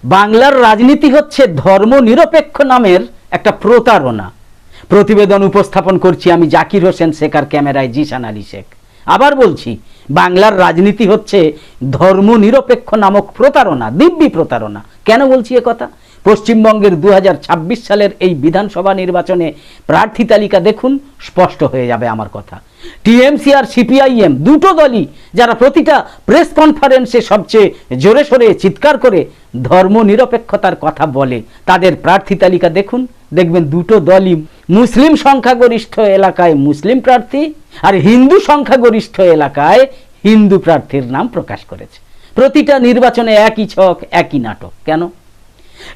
বাংলার রাজনীতি হচ্ছে ধর্মনিরপেক্ষ নামের একটা প্রতারণা। প্রতিবেদন উপস্থাপন করছি আমি জাকির হোসেন শেখ, আর ক্যামেরায় জিসান আলী শেখ। আবার বলছি, বাংলার রাজনীতি হচ্ছে ধর্মনিরপেক্ষ নামক প্রতারণা, দিব্যি প্রতারণা। কেন বলছি এ কথা? পশ্চিমবঙ্গের 2026 সালের এই বিধানসভা নির্বাচনে প্রার্থী তালিকা দেখুন, স্পষ্ট হয়ে যাবে আমার কথা। টিএমসি আর সিপিআইএম দুটো দলই যারা প্রতিটা প্রেস কনফারেন্সে সবচেয়ে জোরে সোরে চিৎকার করে ধর্মনিরপেক্ষতার কথা বলে, তাদের প্রার্থী তালিকা দেখুন, দেখবেন দুটো দলই মুসলিম সংখ্যাগরিষ্ঠ এলাকায় মুসলিম প্রার্থী আর হিন্দু সংখ্যাগরিষ্ঠ এলাকায় হিন্দু প্রার্থীর নাম প্রকাশ করেছে। প্রতিটা নির্বাচনে একই ছক, একই নাটক। কেন?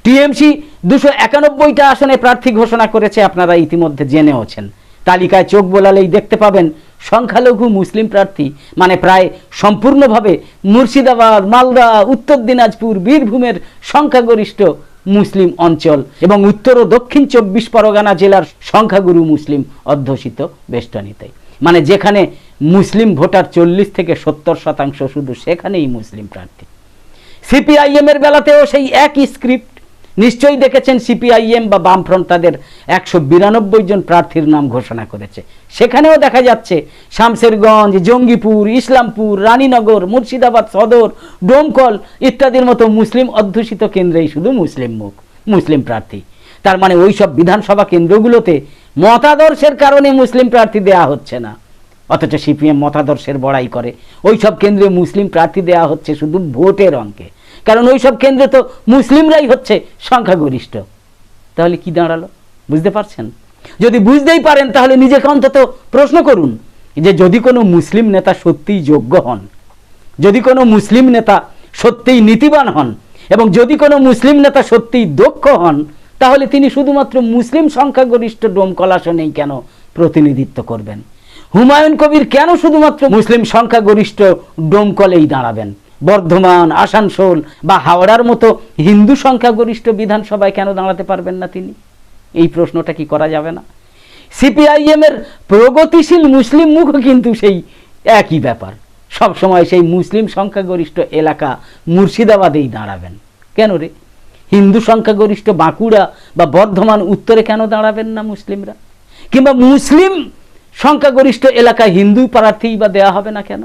টিএমসি 291টা আসনে প্রার্থী ঘোষণা করেছে, আপনারা ইতিমধ্যে জেনেওছেন। তালিকায় চোখ বোলালেই দেখতে পাবেন সংখ্যালঘু মুসলিম প্রার্থী, মানে প্রায় সম্পূর্ণভাবে মুর্শিদাবাদ, মালদা, উত্তর দিনাজপুর, বীরভূমের সংখ্যাগরিষ্ঠ মুসলিম অঞ্চল এবং উত্তর ও দক্ষিণ 24 পরগনা জেলার সংখ্যাগুরু মুসলিম অধ্যুষিত বেষ্টনীতে, মানে যেখানে মুসলিম ভোটার 40 থেকে 70% শুধু সেখানেই মুসলিম প্রার্থী। সিপিআইএম এর বেলাতেও সেই একই স্ক্রিপ্ট। নিশ্চয়ই দেখেছেন, সিপিআইএম বা বামফ্রন্ট তাদের 192 জন প্রার্থীর নাম ঘোষণা করেছে। সেখানেও দেখা যাচ্ছে শামশেরগঞ্জ, জঙ্গিপুর, ইসলামপুর, রানীনগর, মুর্শিদাবাদ সদর, ডোমকল ইত্যাদির মতো মুসলিম অধ্যুষিত কেন্দ্রেই শুধু মুসলিম মুখ, মুসলিম প্রার্থী। তার মানে ওই সব বিধানসভা কেন্দ্রগুলোতে মতাদর্শের কারণে মুসলিম প্রার্থী দেয়া হচ্ছে না, অথচ সিপিএম মতাদর্শের বড়াই করে। ওই সব কেন্দ্রে মুসলিম প্রার্থী দেয়া হচ্ছে শুধু ভোটের অঙ্কে, কারণ ওই সব কেন্দ্রে তো মুসলিমরাই হচ্ছে সংখ্যাগরিষ্ঠ। তাহলে কি দাঁড়ালো? বুঝতে পারছেন? যদি বুঝতেই পারেন তাহলে নিজেকে অন্তত প্রশ্ন করুন যে যদি কোনো মুসলিম নেতা সত্যিই যোগ্য হন, যদি কোনো মুসলিম নেতা সত্যিই নীতিবান হন এবং যদি কোনো মুসলিম নেতা সত্যিই দক্ষ হন, তাহলে তিনি শুধুমাত্র মুসলিম সংখ্যাগরিষ্ঠ ডোমকল আসনেই কেন প্রতিনিধিত্ব করবেন? হুমায়ুন কবির কেন শুধুমাত্র মুসলিম সংখ্যাগরিষ্ঠ ডোমকলেই দাঁড়াবেন? বর্ধমান, আসানসোল বা হাওড়ার মতো হিন্দু সংখ্যাগরিষ্ঠ বিধানসভায় কেন দাঁড়াতে পারবেন না তিনি? এই প্রশ্নটা কি করা যাবে না? সিপিআইএম এর প্রগতিশীল মুসলিম মুখও কিন্তু সেই একই ব্যাপার, সব সময় সেই মুসলিম সংখ্যাগরিষ্ঠ এলাকা মুর্শিদাবাদেই দাঁড়াবেন। কেন রে? হিন্দু সংখ্যাগরিষ্ঠ বাঁকুড়া বা বর্ধমান উত্তরে কেন দাঁড়াবেন না মুসলিমরা? কিংবা মুসলিম সংখ্যাগরিষ্ঠ এলাকায় হিন্দু প্রার্থী বা দেয়া হবে না কেন?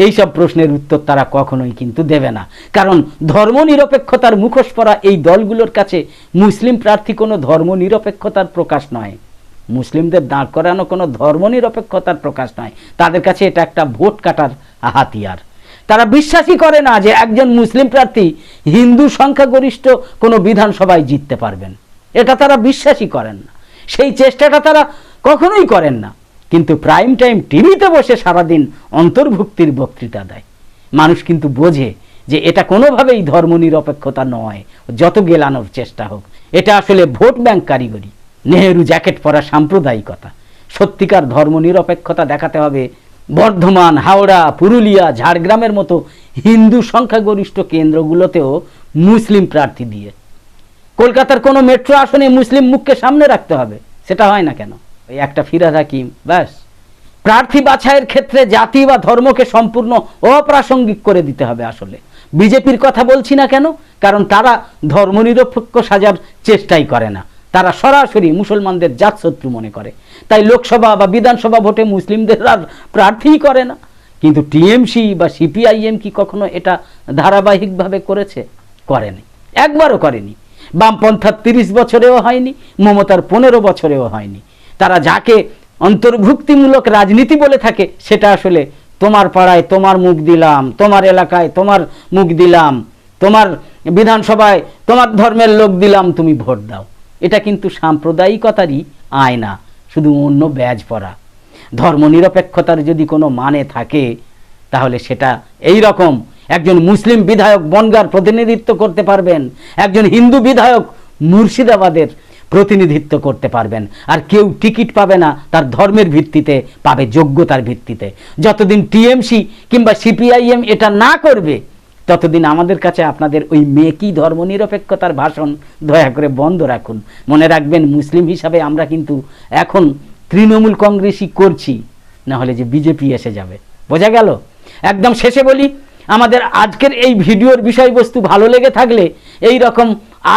এই সব প্রশ্নের উত্তর তারা কখনোই কিন্তু দেবে না, কারণ ধর্মনিরপেক্ষতার মুখোশ পরা এই দলগুলোর কাছে মুসলিম প্রার্থী কোনো ধর্মনিরপেক্ষতার প্রকাশ নয়, মুসলিমদের দাঁড় করানো কোনো ধর্মনিরপেক্ষতার প্রকাশ নয়। তাদের কাছে এটা একটা ভোট কাটার হাতিয়ার। তারা বিশ্বাসই করে না যে একজন মুসলিম প্রার্থী হিন্দু সংখ্যাগরিষ্ঠ কোনো বিধানসভায় জিততে পারবেন, এটা তারা বিশ্বাসই করেন না, সেই চেষ্টাটা তারা কখনোই করেন না। কিন্তু প্রাইম টাইম টিভিতে বসে সারাদিন অন্তর্ভুক্তির বক্তৃতা দেয়। মানুষ কিন্তু বোঝে যে এটা কোনোভাবেই ধর্মনিরপেক্ষতা নয়, যত গেলানোর চেষ্টা হোক। এটা আসলে ভোট ব্যাংক কারিগরি, নেহেরু জ্যাকেট পরা সাম্প্রদায়িকতা। সত্যিকার ধর্মনিরপেক্ষতা দেখাতে হবে বর্ধমান, হাওড়া, পুরুলিয়া, ঝাড়গ্রামের মতো হিন্দু সংখ্যাগরিষ্ঠ কেন্দ্রগুলোতেও মুসলিম প্রার্থী দিয়ে। কলকাতার কোনো মেট্রো আসনে মুসলিম মুখকে সামনে রাখতে হবে, সেটা হয় না কেন? ওই একটা ফিরহাদ হাকিম, ব্যাস। প্রার্থী বাছাইয়ের ক্ষেত্রে জাতি বা ধর্মকে সম্পূর্ণ অপ্রাসঙ্গিক করে দিতে হবে। আসলে বিজেপির কথা বলছি না কেন, কারণ তারা ধর্মনিরপেক্ষ সাজার চেষ্টাই করে না, তারা সরাসরি মুসলমানদের জাতশত্রু মনে করে। তাই লোকসভা বা বিধানসভা ভোটে মুসলিমদের আর প্রার্থীই করে না। কিন্তু টিএমসি বা সিপিআইএম কি কখনো এটা ধারাবাহিকভাবে করেছে? করেনি, একবারও করেনি। বামপন্থার 30 বছরেও হয়নি, মমতার 15 বছরেও হয়নি। তারা যাকে অন্তর্ভুক্তিমূলক রাজনীতি বলে থাকে সেটা আসলে তোমার পাড়ায় তোমার মুখ দিলাম, তোমার এলাকায় তোমার মুখ দিলাম, তোমার বিধানসভায় তোমার ধর্মের লোক দিলাম, তুমি ভোট দাও। এটা কিন্তু সাম্প্রদায়িকতারই আয়না, শুধু অন্য ব্যাজ পরা। ধর্মনিরপেক্ষতার যদি কোনো মানে থাকে তাহলে সেটা এই রকম, একজন মুসলিম বিধায়ক বনগাঁর প্রতিনিধিত্ব করতে পারবেন, একজন হিন্দু বিধায়ক মুর্শিদাবাদের প্রতিনিধিত্ব করতে পারবেন, আর কেউ টিকিট পাবে না তার ধর্মের ভিত্তিতে, পাবে যোগ্যতার ভিত্তিতে। যতদিন টিএমসি কিংবা সিপিআইএম এটা না করবে ততদিন আমাদের কাছে আপনাদের ওই মেকি ধর্মনিরপেক্ষতার ভাষণ দয়া করে বন্ধ রাখুন। মনে রাখবেন, মুসলিম হিসাবে আমরা কিন্তু এখন তৃণমূল কংগ্রেসই করছি, না হলে যে বিজেপি এসে যাবে। বোঝা গেল? একদম শেষে বলি, আমাদের আজকের এই ভিডিওর বিষয়বস্তু ভালো লেগে থাকলে এই রকম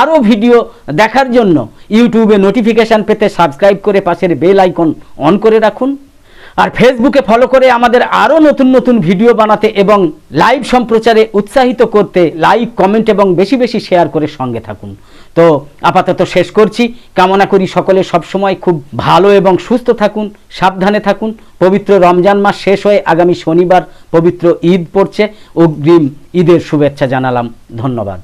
আরও ভিডিও দেখার জন্য ইউটিউবে নোটিফিকেশান পেতে সাবস্ক্রাইব করে পাশের বেল আইকন অন করে রাখুন। আর ফেসবুকে ফলো করে আমাদের আরও নতুন নতুন ভিডিও বানাতে এবং লাইভ সম্প্রচারে উৎসাহিত করতে লাইক, কমেন্ট এবং বেশি বেশি শেয়ার করে সঙ্গে থাকুন। তো আপাতত শেষ করছি। কামনা করি সকলে সবসময় খুব ভালো এবং সুস্থ থাকুন, সাবধানে থাকুন। পবিত্র রমজান মাস শেষ হয়ে আগামী শনিবার পবিত্র ঈদ পড়ছে। অগ্রিম ঈদের শুভেচ্ছা জানালাম। ধন্যবাদ।